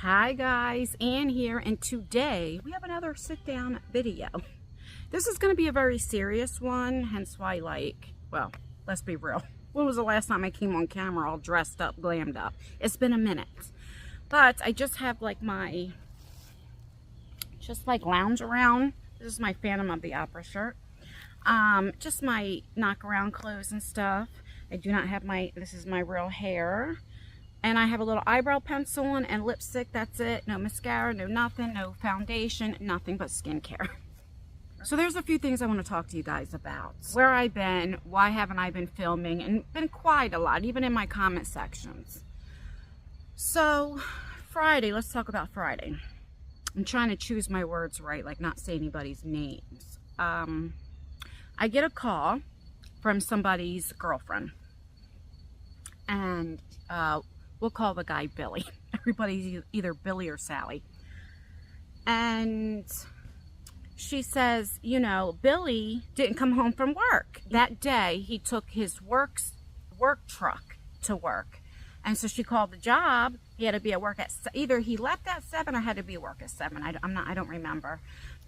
Hi guys, Ann here, and today we have another sit down video. This is going to be a very serious one, hence why, well, let's be real. When was the last time I came on camera all dressed up, glammed up? It's been a minute. But I just have my lounge around. This is my Phantom of the Opera shirt. Just my knock around clothes and stuff. I do not have this is my real hair. And I have a little eyebrow pencil on and lipstick, that's it. No mascara, no nothing, no foundation, nothing but skincare. So there's a few things I want to talk to you guys about. Where I've been, why haven't I been filming, and been quiet a lot, even in my comment sections. So, Friday, let's talk about Friday. I'm trying to choose my words right, like not say anybody's names. I get a call from somebody's girlfriend. And, we'll call the guy Billy. Everybody's either Billy or Sally. And she says, you know, Billy didn't come home from work. That day, he took his work truck to work. And so she called the job. He had to be at work at, either he left at 7 or had to be at work at 7. I don't remember.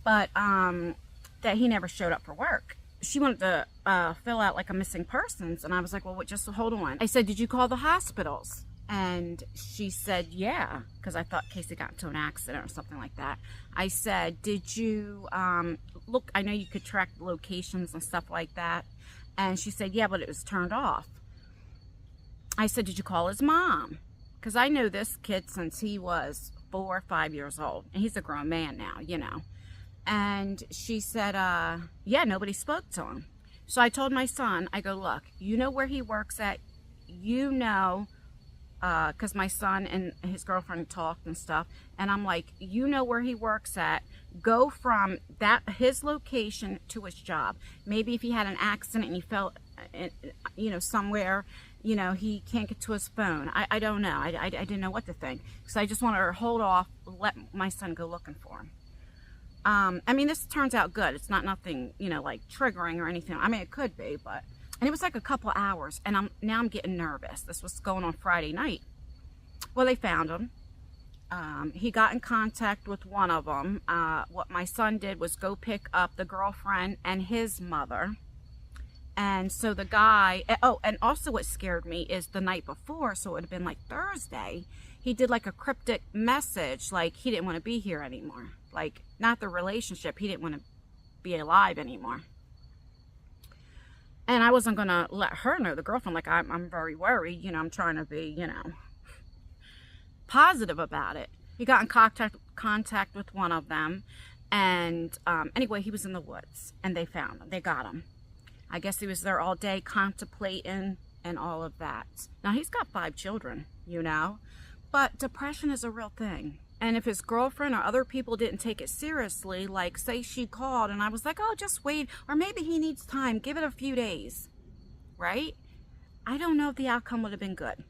But that he never showed up for work. She wanted to fill out like a missing persons. And I was like, well, just hold on. I said, did you call the hospitals? And she said, yeah, because I thought Casey got into an accident or something like that. I said, did you, look, I know you could track locations and stuff like that. And she said, yeah, but it was turned off. I said, did you call his mom? Because I know this kid since he was 4 or 5 years old. And he's a grown man now, you know. And she said, yeah, nobody spoke to him. So I told my son, I go, look, you know where he works at, you know, because my son and his girlfriend talked and stuff, and I'm like, you know where he works at, go from his location to his job. Maybe if he had an accident and he fell, you know, somewhere, you know, he can't get to his phone. I don't know. I didn't know what to think, because I just wanted her to hold off, let my son go looking for him. I mean, this turns out good. It's not nothing, you know, like triggering or anything. I mean, it could be, but... And it was like a couple hours, and now I'm getting nervous. This was going on Friday night. Well, they found him. He got in contact with one of them. What my son did was go pick up the girlfriend and his mother. And so the guy, oh, and also what scared me is the night before, so it would have been like Thursday, he did like a cryptic message, like he didn't want to be here anymore. Like, not the relationship, he didn't want to be alive anymore. And I wasn't going to let her know, the girlfriend, like, I'm very worried, you know, I'm trying to be, you know, positive about it. He got in contact with one of them, and anyway, he was in the woods, and they found him. They got him. I guess he was there all day contemplating and all of that. Now, he's got 5 children, you know, but depression is a real thing. And if his girlfriend or other people didn't take it seriously, like say she called and I was like, oh, just wait, or maybe he needs time, give it a few days, right? I don't know if the outcome would have been good.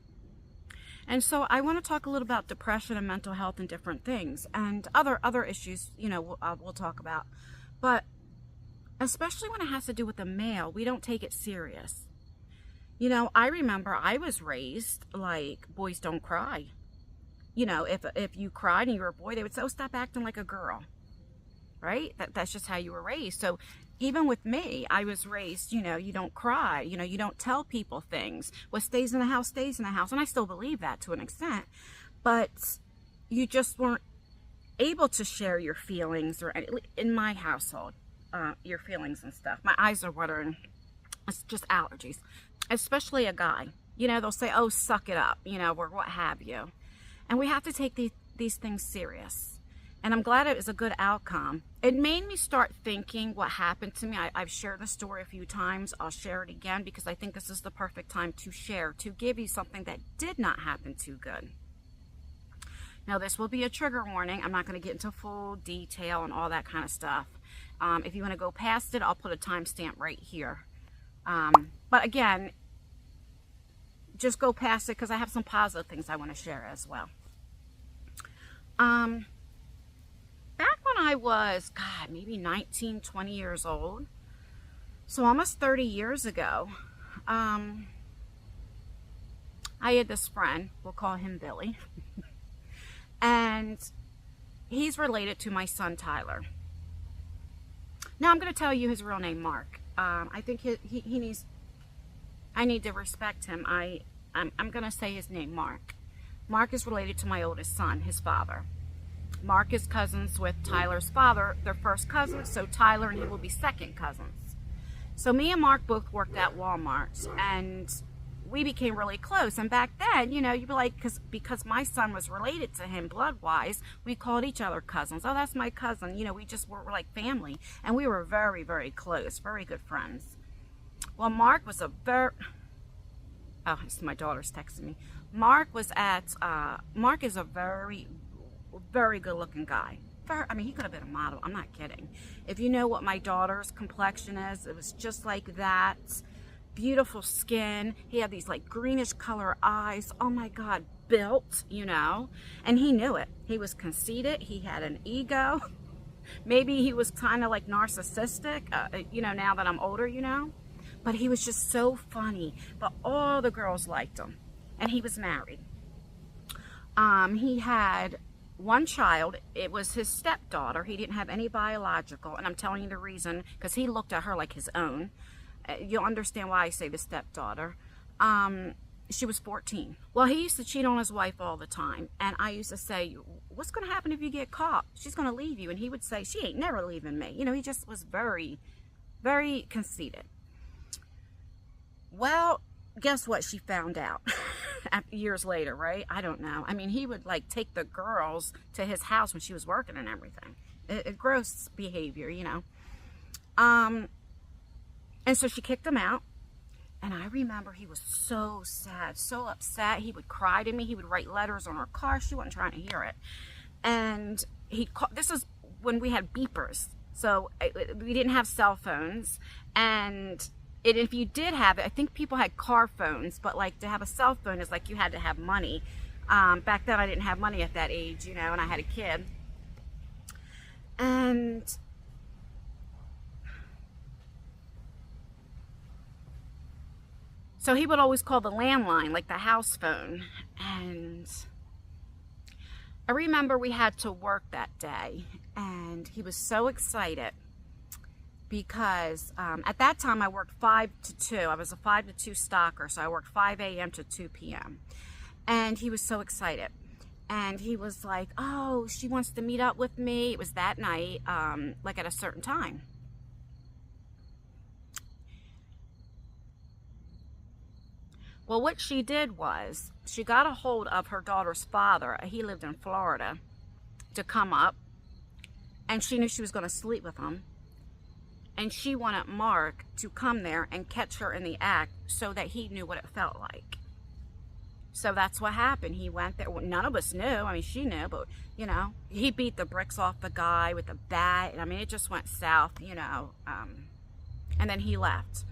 And so I want to talk a little about depression and mental health and different things and other issues, you know, we'll talk about. But especially when it has to do with the male, we don't take it serious. You know, I remember I was raised like boys don't cry. You know, if you cried and you were a boy, they would say, oh, stop acting like a girl, right? That's just how you were raised. So even with me, I was raised, you know, you don't cry, you know, you don't tell people things. What stays in the house stays in the house. And I still believe that to an extent. But you just weren't able to share your feelings, or in my household, your feelings and stuff. My eyes are watering. It's just allergies. Especially a guy. You know, they'll say, oh, suck it up, you know, or what have you. And we have to take these things serious. And I'm glad it was a good outcome. It made me start thinking what happened to me. I've shared the story a few times. I'll share it again because I think this is the perfect time to share, to give you something that did not happen too good. Now, this will be a trigger warning. I'm not going to get into full detail and all that kind of stuff. If you want to go past it, I'll put a timestamp right here. But again, just go past it because I have some positive things I want to share as well. Back when I was, God, maybe 19, 20 years old, so almost 30 years ago, I had this friend, we'll call him Billy, And he's related to my son, Tyler. Now, I'm going to tell you his real name, Mark. I think he needs, I need to respect him. I'm going to say his name, Mark. Mark is related to my oldest son, his father. Mark is cousins with Tyler's father. They're first cousins, so Tyler and he will be second cousins. So me and Mark both worked at Walmart, and we became really close. And back then, you know, you'd be like, because my son was related to him blood-wise, we called each other cousins. Oh, that's my cousin. You know, we just were like family. And we were very, very close, very good friends. Well, Mark was a very... Oh, my daughter's texting me. Mark is a very, very good-looking guy. I mean, he could have been a model. I'm not kidding. If you know what my daughter's complexion is, it was just like that. Beautiful skin. He had these like greenish color eyes. Oh my God, built, you know. And he knew it. He was conceited. He had an ego. Maybe he was kind of like narcissistic, you know, now that I'm older, you know. But he was just so funny. But all the girls liked him. And he was married. He had one child. It was his stepdaughter. He didn't have any biological. And I'm telling you the reason, because he looked at her like his own. You'll understand why I say the stepdaughter. She was 14. Well, he used to cheat on his wife all the time. And I used to say, what's going to happen if you get caught? She's going to leave you. And he would say, she ain't never leaving me. You know, he just was very, very conceited. Well, guess what? She found out years later, right? I don't know. I mean, he would like take the girls to his house when she was working and everything. Gross behavior, you know. And so she kicked him out. And I remember he was so sad, so upset. He would cry to me. He would write letters on her car. She wasn't trying to hear it. And this is when we had beepers. So we didn't have cell phones. And if you did have it, I think people had car phones. But like to have a cell phone is like you had to have money. Back then I didn't have money at that age, you know, and I had a kid. And so he would always call the landline, like the house phone. And I remember we had to work that day. And he was so excited because at that time I worked 5 to 2. I was a 5 to 2 stalker, so I worked 5 a.m. to 2 p.m. And he was so excited. And he was like, oh, she wants to meet up with me. It was that night, like at a certain time. Well, what she did was she got a hold of her daughter's father. He lived in Florida, to come up. And she knew she was going to sleep with him. And she wanted Mark to come there and catch her in the act so that he knew what it felt like. So that's what happened. He went there. Well, none of us knew. I mean, she knew, but, you know, he beat the bricks off the guy with a bat. I mean, it just went south, you know. And then he left.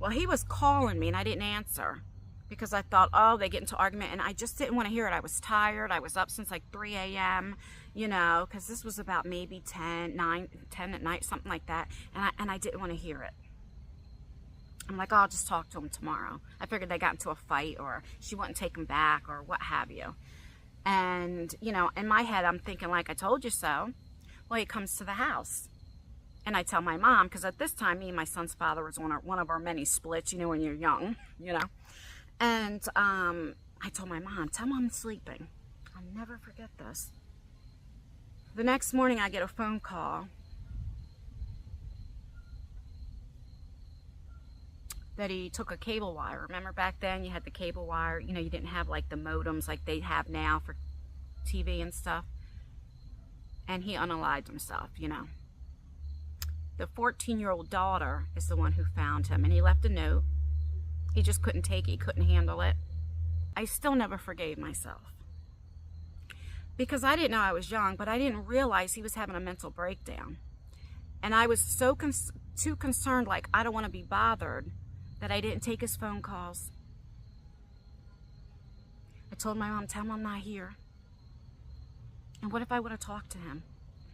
Well, he was calling me, and I didn't answer because I thought, oh, they get into argument, and I just didn't want to hear it. I was tired. I was up since like 3 a.m., you know, because this was about maybe 10 at night, something like that, and I didn't want to hear it. I'm like, oh, I'll just talk to him tomorrow. I figured they got into a fight, or she wouldn't take him back, or what have you. And, you know, in my head, I'm thinking, like, I told you so. Well, he comes to the house. And I tell my mom, because at this time, me and my son's father was one of our many splits, you know, when you're young, you know. And I told my mom, tell Mom I'm sleeping. I'll never forget this. The next morning, I get a phone call that he took a cable wire. Remember back then, you had the cable wire. You know, you didn't have, like, the modems like they have now for TV and stuff. And he unalived himself, you know. The 14-year-old daughter is the one who found him, and he left a note. He just couldn't take it. He couldn't handle it. I still never forgave myself because I didn't know I was young, but I didn't realize he was having a mental breakdown. And I was so too concerned, like, I don't want to be bothered, that I didn't take his phone calls. I told my mom, tell him I'm not here. And what if I would have talked to him?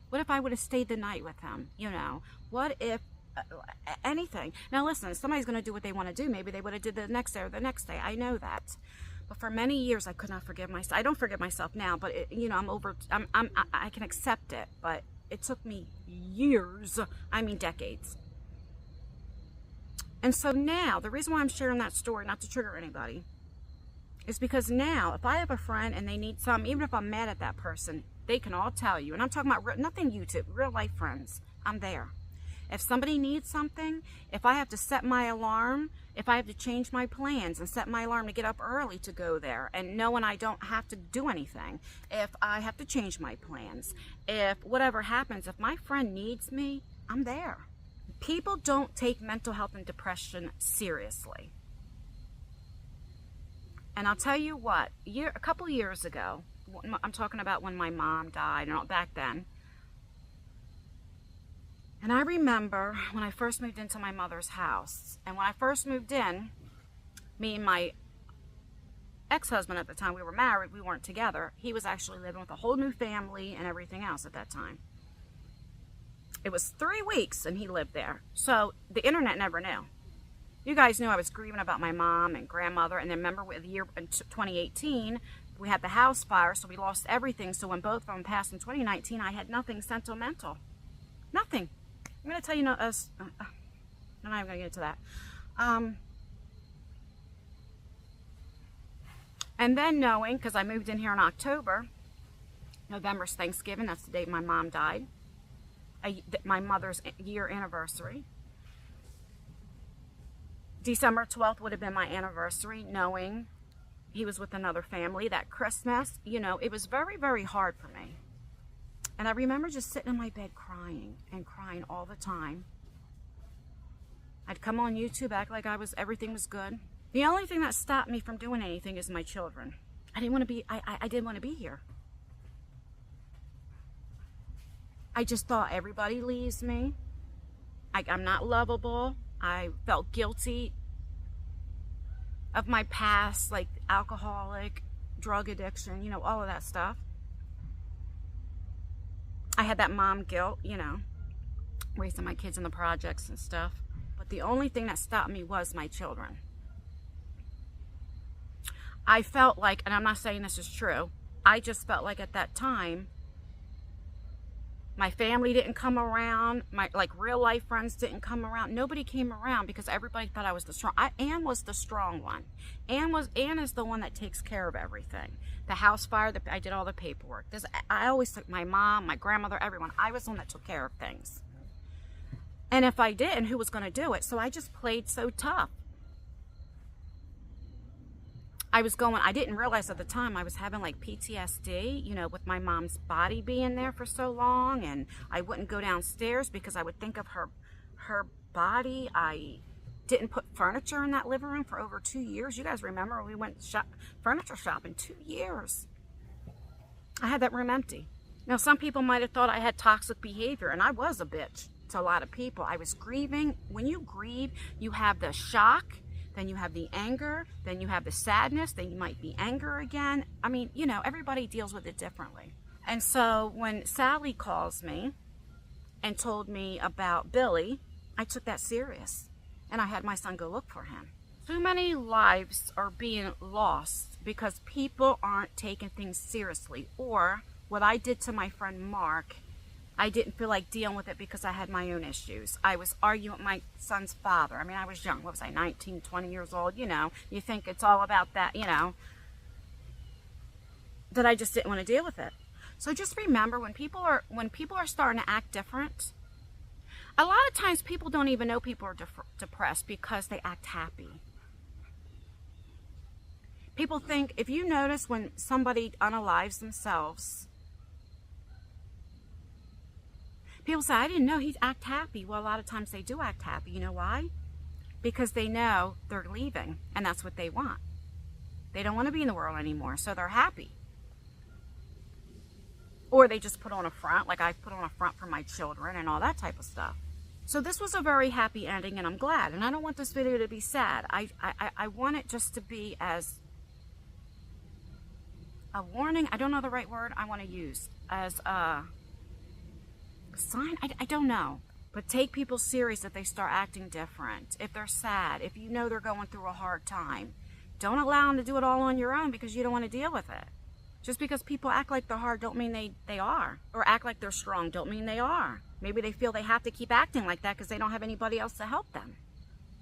What if I would have stayed the night with him? You know, what if anything? Now listen, somebody's going to do what they want to do. Maybe they would have did the next day or the next day. I know that. But for many years, I could not forgive myself. I don't forgive myself now, but you know, I can accept it. But it took me years. I mean, decades. And so now, the reason why I'm sharing that story, not to trigger anybody, is because now, if I have a friend and they need something, even if I'm mad at that person, they can all tell you. And I'm talking about nothing YouTube, real life friends. I'm there. If somebody needs something, if I have to set my alarm, if I have to change my plans and set my alarm to get up early to go there, and knowing I don't have to do anything, if I have to change my plans, if whatever happens, if my friend needs me, I'm there. People don't take mental health and depression seriously. And I'll tell you what, a couple years ago, I'm talking about when my mom died and all back then. And I remember when I first moved into my mother's house. And when I first moved in, me and my ex-husband at the time, we were married, we weren't together. He was actually living with a whole new family and everything else at that time. It was 3 weeks and he lived there. So the internet never knew. You guys knew I was grieving about my mom and grandmother. And then remember the year in 2018, we had the house fire, so we lost everything. So when both of them passed in 2019, I had nothing sentimental. Nothing. I'm going to tell you, I'm not even going to get into that. And then knowing, because I moved in here in October, November's Thanksgiving, that's the day my mom died. My mother's year anniversary. December 12th would have been my anniversary, knowing he was with another family. That Christmas, you know, it was very, very hard for me. And I remember just sitting in my bed crying and crying all the time. I'd come on YouTube, act like everything was good. The only thing that stopped me from doing anything is my children. I didn't want to be here. I just thought everybody leaves me. I'm not lovable. I felt guilty of my past, like alcoholic, drug addiction, you know, all of that stuff. I had that mom guilt, you know, raising my kids in the projects and stuff. But the only thing that stopped me was my children. I felt like, and I'm not saying this is true, I just felt like at that time, my family didn't come around. My real life friends didn't come around. Nobody came around because everybody thought I was the strong. Ann was the strong one. Ann is the one that takes care of everything. The house fire, I did all the paperwork. I always took my mom, my grandmother, everyone. I was the one that took care of things. And if I didn't, who was going to do it? So I just played so tough. I didn't realize at the time I was having like PTSD, you know, with my mom's body being there for so long, and I wouldn't go downstairs because I would think of her body. I didn't put furniture in that living room for over 2 years. You guys remember we went furniture shopping 2 years. I had that room empty. Now, some people might have thought I had toxic behavior, and I was a bitch to a lot of people. I was grieving. When you grieve, you have the shock, then you have the anger, then you have the sadness, then you might be anger again. I mean, you know, everybody deals with it differently. And so when Sally calls me and told me about Billy, I took that serious. And I had my son go look for him. Too many lives are being lost because people aren't taking things seriously. Or what I did to my friend Mark, I didn't feel like dealing with it because I had my own issues. I was arguing with my son's father. I mean, I was young. What was I, 19, 20 years old? You know, you think it's all about that, you know, that I just didn't want to deal with it. So just remember, when people are starting to act different, a lot of times people don't even know people are depressed because they act happy. People think, if you notice when somebody unalives themselves, people say, I didn't know he'd act happy. Well, a lot of times they do act happy. You know why? Because they know they're leaving, and that's what they want. They don't want to be in the world anymore, so they're happy. Or they just put on a front, like I put on a front for my children and all that type of stuff. So this was a very happy ending, and I'm glad. And I don't want this video to be sad. I want it just to be as a warning. I don't know the right word I want to use. As a sign? I don't know. But take people serious if they start acting different. If they're sad. If you know they're going through a hard time. Don't allow them to do it all on your own because you don't want to deal with it. Just because people act like they're hard don't mean they are. Or act like they're strong don't mean they are. Maybe they feel they have to keep acting like that because they don't have anybody else to help them.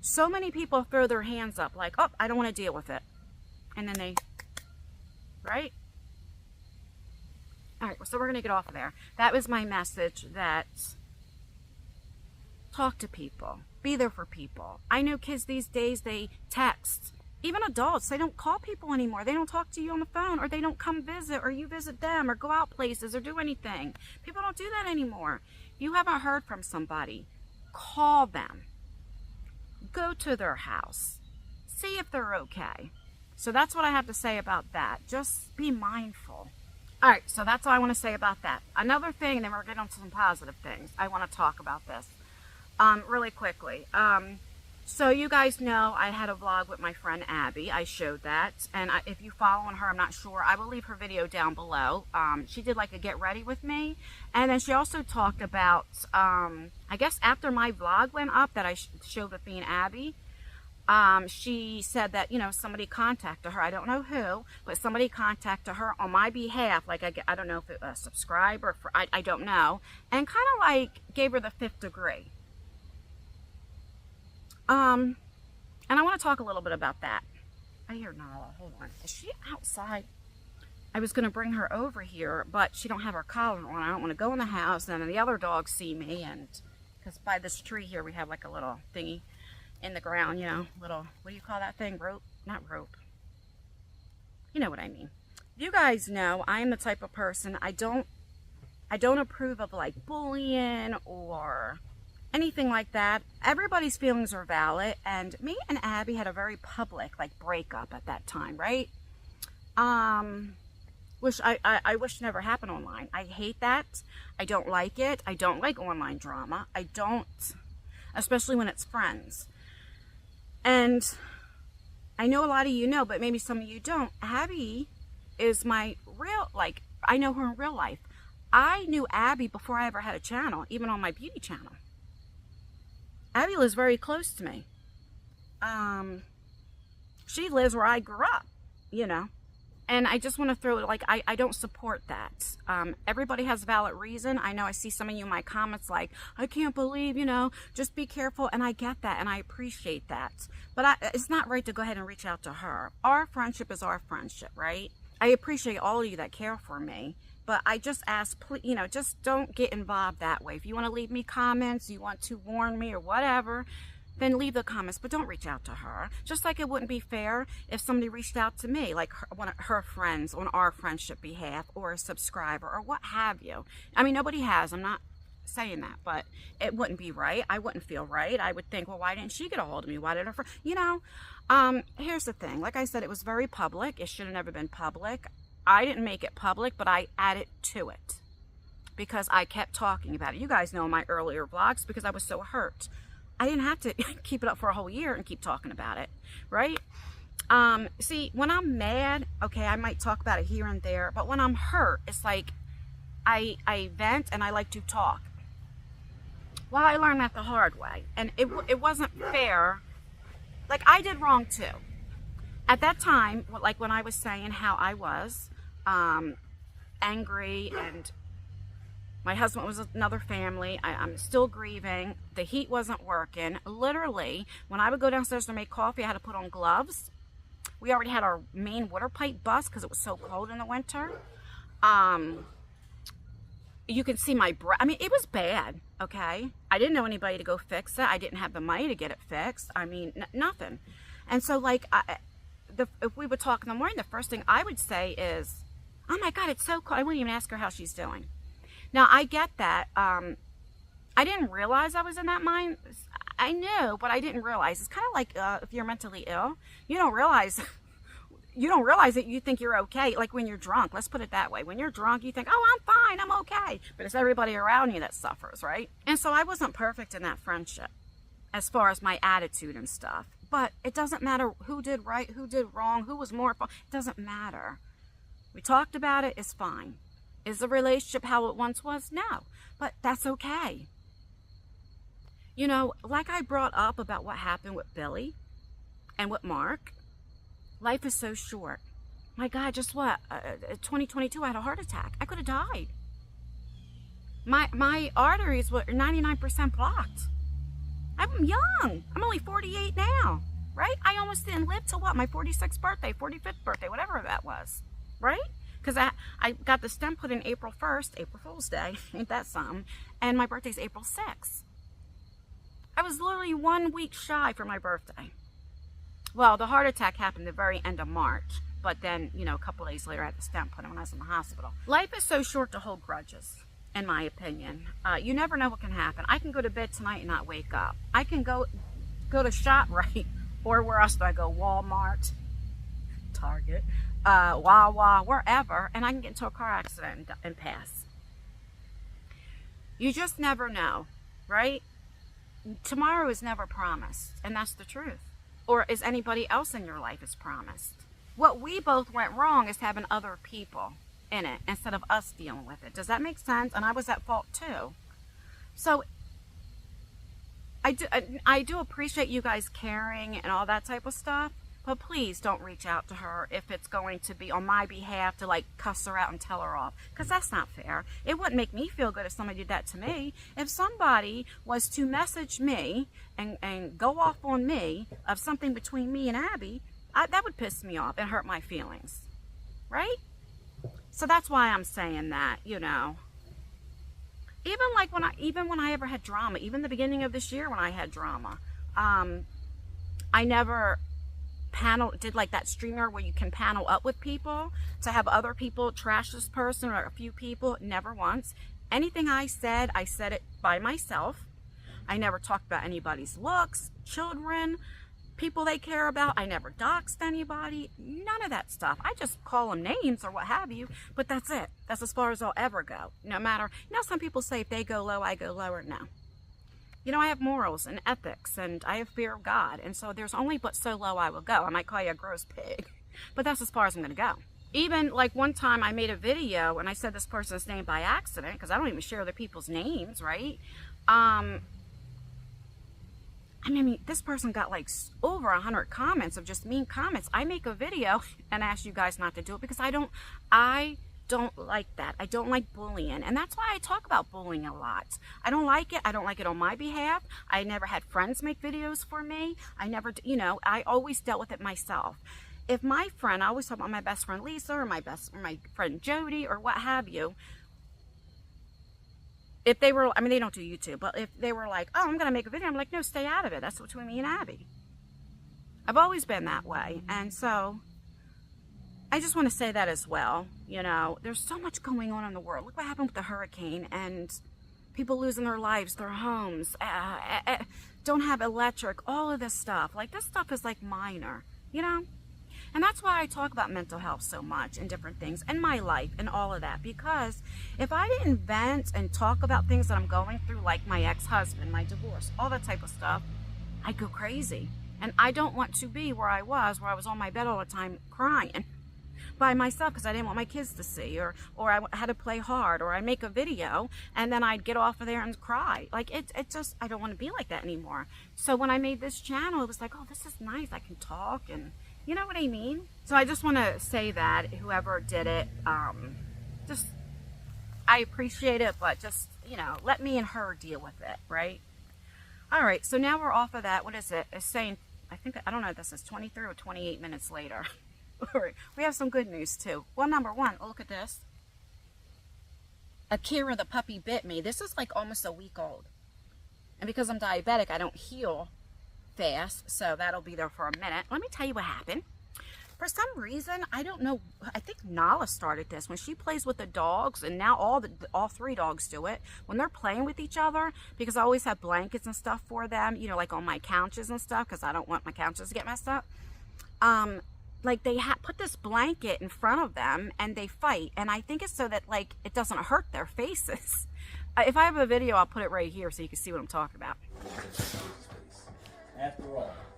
So many people throw their hands up like, oh, I don't want to deal with it. And then they, right? All right, so we're going to get off of there. That was my message, that talk to people. Be there for people. I know kids these days, they text. Even adults, they don't call people anymore. They don't talk to you on the phone, or they don't come visit, or you visit them, or go out places, or do anything. People don't do that anymore. If you haven't heard from somebody, call them. Go to their house. See if they're okay. So that's what I have to say about that. Just be mindful. All right, so that's all I want to say about that. Another thing, and then we're getting on to some positive things. I want to talk about this really quickly. So you guys know I had a vlog with my friend Abby. I showed that. And if you following her, I'm not sure. I will leave her video down below. She did like a get ready with me. And then she also talked about, I guess after my vlog went up that I showed with me and Abby, she said that, you know, somebody contacted her. I don't know who, but somebody contacted her on my behalf. Like, I don't know if it was a subscriber, I don't know. And kind of like gave her the 5th degree. And I want to talk a little bit about that. I hear Nala. Hold on. Is she outside? I was going to bring her over here, but she don't have her collar on. I don't want to go in the house, and then the other dogs see me, and because by this tree here we have like a little thingy in the ground, you know, little, what do you call that thing? Rope? Not rope. You know what I mean. You guys know I am the type of person, I don't approve of like bullying or anything like that. Everybody's feelings are valid, and me and Abby had a very public like breakup at that time, right? Which I wish never happened online. I hate that. I don't like it. I don't like online drama. I don't, especially when it's friends. And I know a lot of you know, but maybe some of you don't. Abby is my real, like, I know her in real life. I knew Abby before I ever had a channel, even on my beauty channel. Abby lives very close to me. She lives where I grew up, you know. And I just want to throw it, like, I don't support that. Everybody has a valid reason. I know I see some of you in my comments like, I can't believe, you know, just be careful. And I get that, and I appreciate that. But it's not right to go ahead and reach out to her. Our friendship is our friendship, right? I appreciate all of you that care for me. But I just ask, please, you know, just don't get involved that way. If you want to leave me comments, you want to warn me or whatever, then leave the comments, but don't reach out to her. Just like it wouldn't be fair if somebody reached out to me, like one of her friends on our friendship behalf, or a subscriber, or what have you. I mean, nobody has. I'm not saying that, but it wouldn't be right. I wouldn't feel right. I would think, well, why didn't she get a hold of me? Why did her friend? You know, here's the thing. Like I said, it was very public. It should have never been public. I didn't make it public, but I added to it because I kept talking about it. You guys know in my earlier vlogs, because I was so hurt. I didn't have to keep it up for a whole year and keep talking about it, right? See, when I'm mad, okay, I might talk about it here and there, but when I'm hurt, it's like I vent and I like to talk. Well, I learned that the hard way, and it wasn't fair. Like, I did wrong too. At that time, like when I was saying how I was angry, and my husband was another family, I'm still grieving, the heat wasn't working. Literally, when I would go downstairs to make coffee, I had to put on gloves. We already had our main water pipe bust because it was so cold in the winter. You can see my breath. I mean, it was bad, okay? I didn't know anybody to go fix it. I didn't have the money to get it fixed. I mean, nothing. And so, like, if we would talk in the morning, the first thing I would say is, oh my God, it's so cold. I wouldn't even ask her how she's doing. Now, I get that. I didn't realize I was in that mind. I knew, but I didn't realize. It's kind of like if you're mentally ill, you don't realize it. You think you're okay. Like when you're drunk, let's put it that way. When you're drunk, you think, oh, I'm fine, I'm okay. But it's everybody around you that suffers, right? And so I wasn't perfect in that friendship as far as my attitude and stuff. But it doesn't matter who did right, who did wrong, who was more fun. It doesn't matter. We talked about it. It's fine. Is the relationship how it once was? No. But that's okay. You know, like I brought up about what happened with Billy and with Mark. Life is so short. My God, just what? 2022, I had a heart attack. I could have died. My arteries were 99% blocked. I'm young. I'm only 48 now, right? I almost didn't live till what? My 46th birthday, 45th birthday, whatever that was, right? Because I got the stent put in April 1st, April Fool's Day, ain't that something? And my birthday's April 6th. I was literally 1 week shy for my birthday. Well, the heart attack happened the very end of March, but then, you know, a couple days later I had the stent put in when I was in the hospital. Life is so short to hold grudges, in my opinion. You never know what can happen. I can go to bed tonight and not wake up. I can go to ShopRite, or where else do I go? Walmart, Target, Wawa, wherever, and I can get into a car accident and pass. You just never know, right? Tomorrow is never promised, and that's the truth. Or is anybody else in your life is promised? What we both went wrong is having other people in it instead of us dealing with it. Does that make sense? And I was at fault too. So I do appreciate you guys caring and all that type of stuff, but please don't reach out to her if it's going to be on my behalf to like cuss her out and tell her off, because that's not fair. It wouldn't make me feel good if somebody did that to me. If somebody was to message me and go off on me of something between me and Abby, that would piss me off and hurt my feelings, right? So that's why I'm saying that, you know. Even like when I ever had drama, even the beginning of this year when I had drama, I never did like that streamer where you can panel up with people to have other people trash this person or a few people. Never once. Anything I said it by myself. I never talked about anybody's looks, children, people they care about. I never doxed anybody. None of that stuff. I just call them names or what have you, but that's it. That's as far as I'll ever go. No matter, you know, some people say if they go low, I go lower. No. You know, I have morals and ethics, and I have fear of God, and so there's only but so low I will go. I might call you a gross pig, but that's as far as I'm going to go. Even, like, one time I made a video, and I said this person's name by accident, because I don't even share other people's names, right? I mean, this person got, like, over 100 comments of just mean comments. I make a video and ask you guys not to do it, because I don't like that. I don't like bullying, and that's why I talk about bullying a lot. I don't like it. I don't like it on my behalf. I never had friends make videos for me. I never, you know, I always dealt with it myself. If my friend, I always talk about my best friend Lisa or my friend Jody or what have you, if they were, I mean, they don't do YouTube, but if they were like, oh, I'm going to make a video, I'm like, no, stay out of it. That's between me and Abby. I've always been that way, and so I just want to say that as well. You know, there's so much going on in the world. Look what happened with the hurricane and people losing their lives, their homes, don't have electric, all of this stuff. Like, this stuff is like minor, you know? And that's why I talk about mental health so much and different things and my life and all of that. Because if I didn't vent and talk about things that I'm going through, like my ex-husband, my divorce, all that type of stuff, I'd go crazy. And I don't want to be where I was on my bed all the time crying by myself because I didn't want my kids to see, or I had to play hard, or I make a video and then I'd get off of there and cry. Like, it just, I don't want to be like that anymore. So when I made this channel, it was like, oh, this is nice. I can talk, and you know what I mean? So I just want to say that whoever did it, just, I appreciate it, but just, you know, let me and her deal with it, right? All right, so now we're off of that. What is it? It's saying, I don't know if this is 23 or 28 minutes later. We have some good news too. Well, number one, look at this. Akira the puppy bit me. This is like almost a week old. And because I'm diabetic, I don't heal fast. So that'll be there for a minute. Let me tell you what happened. For some reason, I don't know. I think Nala started this when she plays with the dogs, and now all three dogs do it when they're playing with each other. Because I always have blankets and stuff for them, you know, like on my couches and stuff, because I don't want my couches to get messed up. Like they put this blanket in front of them and they fight, and I think it's so that like it doesn't hurt their faces. If I have a video, I'll put it right here so you can see what I'm talking about.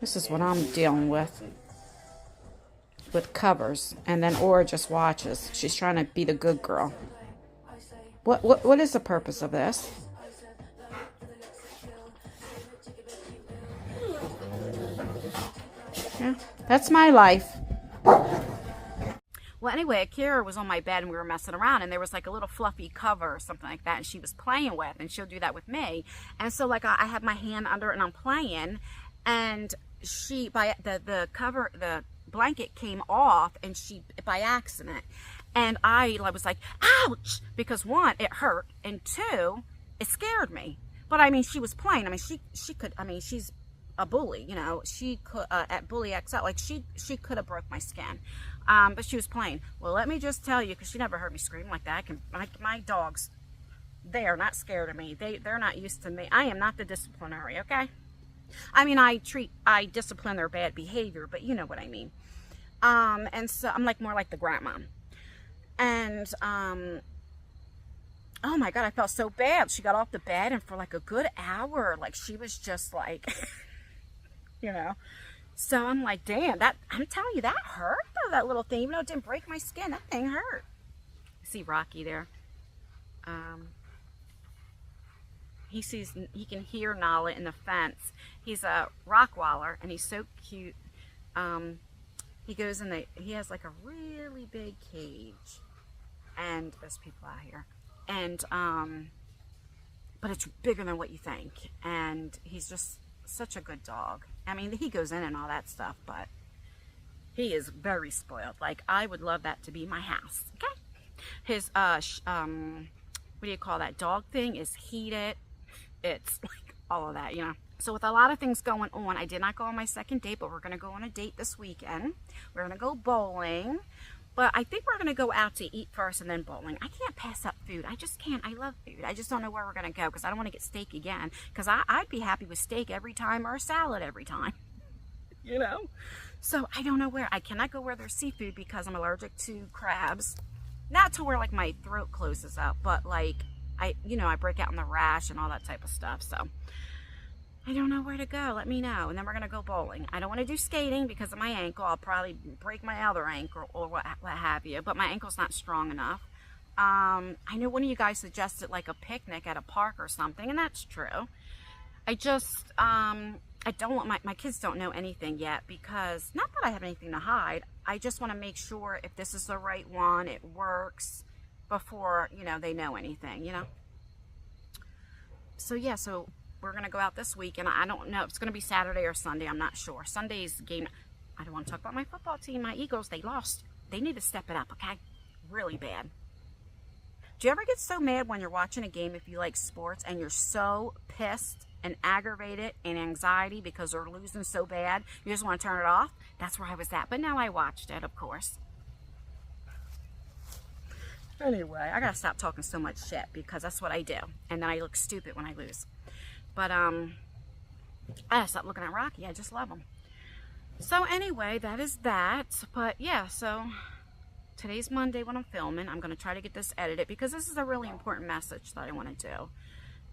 This is what I'm dealing with covers, and then Aura just watches. She's trying to be the good girl. What is the purpose of this? Yeah, that's my life. Well, anyway, Akira was on my bed and we were messing around, and there was like a little fluffy cover or something like that, and she was playing with, and she'll do that with me. And so like I have my hand under it and I'm playing, and she, by the cover, the blanket came off, and she, by accident, and I was like, ouch, because one, it hurt, and two, it scared me. But I mean, she was playing. I mean, she could, I mean, she's a bully, you know, she could, at Bully XL, like she could have broke my skin. But she was playing. Well, let me just tell you, because she never heard me scream like that. My dogs, they are not scared of me. They're not used to me. I am not the disciplinary, okay? I mean, I discipline their bad behavior, but you know what I mean. And so I'm like more like the grandma. And, oh my God, I felt so bad. She got off the bed, and for like a good hour, like she was just like, you know. So I'm like, damn, I'm telling you, that hurt though, that little thing. Even though it didn't break my skin, that thing hurt. See Rocky there. He can hear Nala in the fence. He's a Rottweiler, and he's so cute. He goes in he has like a really big cage, and there's people out here, and but it's bigger than what you think, and he's just such a good dog. I mean, he goes in and all that stuff, but he is very spoiled. Like, I would love that to be my house, okay? His, what do you call that dog thing is heated. It's like all of that, you know? So with a lot of things going on, I did not go on my second date, but we're going to go on a date this weekend. We're going to go bowling. But I think we're going to go out to eat first and then bowling. I can't pass up food. I just can't. I love food. I just don't know where we're going to go because I don't want to get steak again. Because I'd be happy with steak every time or a salad every time. You know? So I don't know where. I cannot go where there's seafood because I'm allergic to crabs. Not to where like my throat closes up, but like I break out in the rash and all that type of stuff. So I don't know where to go. Let me know. And then we're going to go bowling. I don't want to do skating because of my ankle. I'll probably break my other ankle or what have you. But my ankle's not strong enough. I know one of you guys suggested like a picnic at a park or something. And that's true. I just, I don't want my kids don't know anything yet because, not that I have anything to hide. I just want to make sure if this is the right one, it works before, they know anything, So yeah, so we're going to go out this week, and I don't know if it's going to be Saturday or Sunday. I'm not sure. Sunday's game, I don't want to talk about my football team. My Eagles, they lost. They need to step it up, okay? Really bad. Do you ever get so mad when you're watching a game if you like sports and you're so pissed and aggravated and anxiety because they're losing so bad, you just want to turn it off? That's where I was at. But now I watched it, of course. Anyway, I got to stop talking so much shit because that's what I do. And then I look stupid when I lose. But, I gotta stop looking at Rocky. I just love him. So, anyway, that is that. But, yeah, so today's Monday when I'm filming. I'm going to try to get this edited because this is a really important message that I want to do.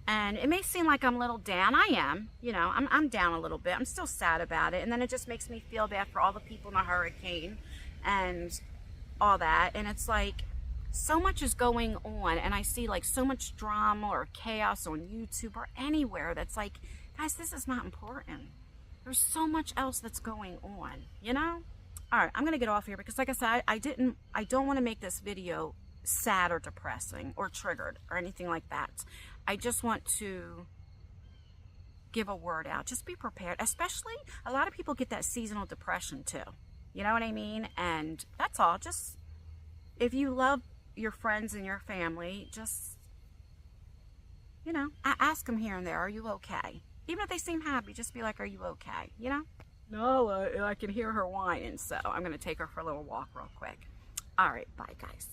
And it may seem like I'm a little down. I am. I'm down a little bit. I'm still sad about it. And then it just makes me feel bad for all the people in the hurricane and all that. And it's like, so much is going on, and I see like so much drama or chaos on YouTube or anywhere that's like, guys, this is not important. There's so much else that's going on, All right, I'm gonna get off here because, like I said, I don't want to make this video sad or depressing or triggered or anything like that. I just want to give a word out. Just be prepared. Especially, a lot of people get that seasonal depression too. You know what I mean? And that's all. Just, if you love your friends and your family, just, ask them here and there, are you okay? Even if they seem happy, just be like, are you okay? No, I can hear her whining, so I'm going to take her for a little walk real quick. All right, bye, guys.